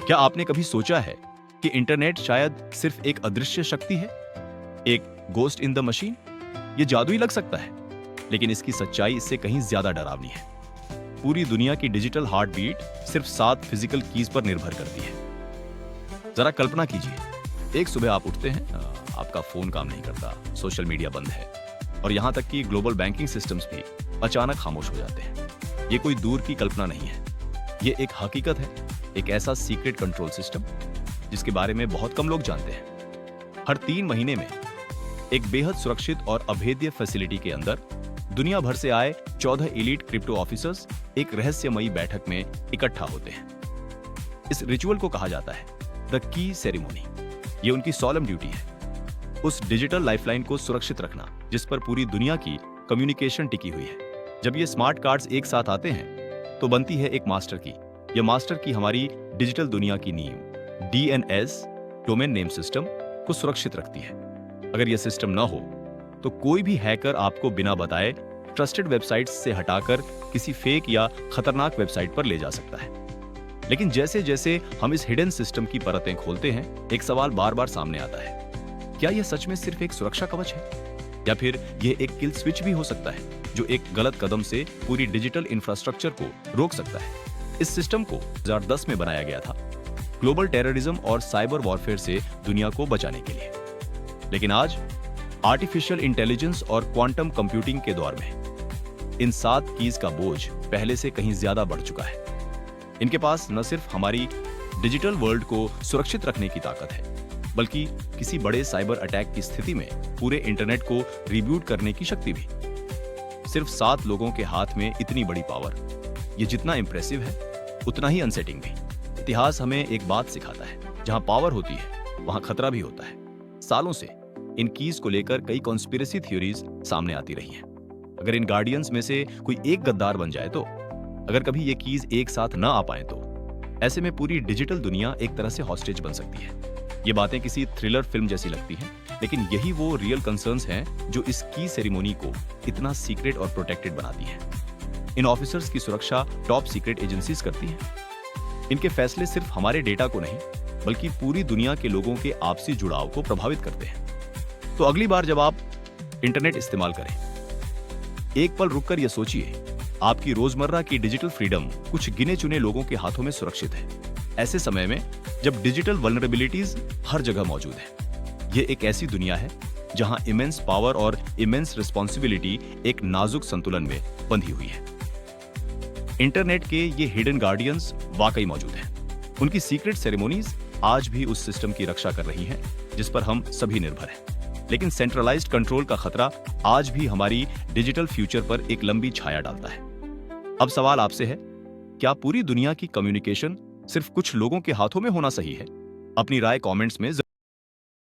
क्या आपने कभी सोचा है कि इंटरनेट शायद सिर्फ एक अदृश्य शक्ति है, एक गोस्ट इन द मशीन? ये जादुई लग सकता है, लेकिन इसकी सच्चाई इससे कहीं ज्यादा डरावनी है। पूरी दुनिया की डिजिटल हार्ट बीट सिर्फ 7 फिजिकल कीज पर निर्भर करती है। जरा कल्पना कीजिए, एक सुबह आप उठते हैं, आपका फोन काम नहीं करता, सोशल मीडिया बंद है और यहां तक कि ग्लोबल बैंकिंग सिस्टम्स भी अचानक खामोश हो जाते हैं। ये कोई दूर की कल्पना नहीं है, ये एक हकीकत है, एक ऐसा सीक्रेट कंट्रोल सिस्टम जिसके बारे में बहुत कम लोग जानते हैं। हर 3 महीने में एक बेहद सुरक्षित और अभेद्य फैसिलिटी के अंदर दुनिया भर से आए 14 एलीट क्रिप्टो ऑफिसर्स एक रहस्यमयी बैठक में इकट्ठा होते हैं। इस रिचुअल को कहा जाता है द की सेरेमनी। ये उनकी सॉलम ड्यूटी है, उस डिजिटल लाइफलाइन को सुरक्षित रखना जिस पर पूरी दुनिया की कम्युनिकेशन टिकी हुई है। जब ये स्मार्ट कार्ड्स एक साथ आते हैं तो बनती है एक मास्टर की। यह मास्टर की हमारी डिजिटल दुनिया की नींव डीएनएस डोमेन नेम सिस्टम को सुरक्षित रखती है। अगर यह सिस्टम ना हो तो कोई भी हैकर आपको बिना बताए ट्रस्टेड वेबसाइट्स से हटाकर किसी फेक या खतरनाक वेबसाइट पर ले जा सकता है। लेकिन जैसे जैसे हम इस हिडन सिस्टम की परतें खोलते हैं, एक सवाल बार बार सामने आता है, क्या यह सच में सिर्फ एक सुरक्षा कवच है या फिर यह एक किल स्विच भी हो सकता है जो एक गलत कदम से पूरी डिजिटल इंफ्रास्ट्रक्चर को रोक सकता है। इस सिस्टम को 2010 में बनाया गया था ग्लोबल टेररिज्म और साइबर वॉरफेयर से दुनिया को बचाने के लिए। लेकिन आज आर्टिफिशियल इंटेलिजेंस और क्वांटम कंप्यूटिंग के दौर में इन 7 कीज का बोझ पहले से कहीं ज्यादा बढ़ चुका है। इनके पास न सिर्फ हमारी डिजिटल वर्ल्ड को सुरक्षित रखने की ताकत है, बल्कि किसी बड़े साइबर अटैक की स्थिति में पूरे इंटरनेट को रिब्यूट करने की शक्ति भी। सिर्फ 7 लोगों के हाथ में इतनी बड़ी पावर, ये जितना इंप्रेसिव है उतना ही अनसेटिंग भी। इतिहास हमें एक बात सिखाता है, जहां पावर होती है वहां खतरा भी होता है। सालों से इन कीज को लेकर कई कॉन्स्पिरेसी थ्योरीज सामने आती रही हैं। अगर इन गार्डियंस में से कोई एक गद्दार बन जाए तो, अगर कभी ये कीज एक साथ ना आ पाए तो ऐसे में पूरी डिजिटल दुनिया एक तरह से हॉस्टेज बन सकती है। ये बातें किसी थ्रिलर फिल्म जैसी लगती हैं, लेकिन यही वो रियल कंसर्न्स हैं जो इस की सेरेमनी को इतना सीक्रेट और प्रोटेक्टेड बनाती हैं। इन ऑफिसर्स की सुरक्षा टॉप सीक्रेट एजेंसीज करती हैं। इनके फैसले सिर्फ हमारे डेटा को नहीं, बल्कि पूरी दुनिया के लोगों के आपसी जुड़ाव को प्रभावित करते हैं। तो अगली बार जब आप इंटरनेट इस्तेमाल करें, एक पल रुककर यह सोचिए, आपकी रोजमर्रा की डिजिटल फ्रीडम कुछ गिने चुने लोगों के हाथों में सुरक्षित है। ऐसे समय में जब डिजिटल वल्नरेबिलिटीज हर जगह मौजूद है, यह एक ऐसी दुनिया है जहां इमेंस पावर और इमेंस रिस्पॉन्सिबिलिटी एक नाजुक संतुलन में बंधी हुई है। इंटरनेट के ये हिडन गार्डियंस वाकई मौजूद हैं। उनकी सीक्रेट सेरेमोनीज आज भी उस सिस्टम की रक्षा कर रही हैं जिस पर हम सभी निर्भर हैं। लेकिन सेंट्रलाइज्ड कंट्रोल का खतरा आज भी हमारी डिजिटल फ्यूचर पर एक लंबी छाया डालता है। अब सवाल आपसे है, क्या पूरी दुनिया की कम्युनिकेशन सिर्फ कुछ लोगों के हाथों में होना सही है? अपनी राय कमेंट्स में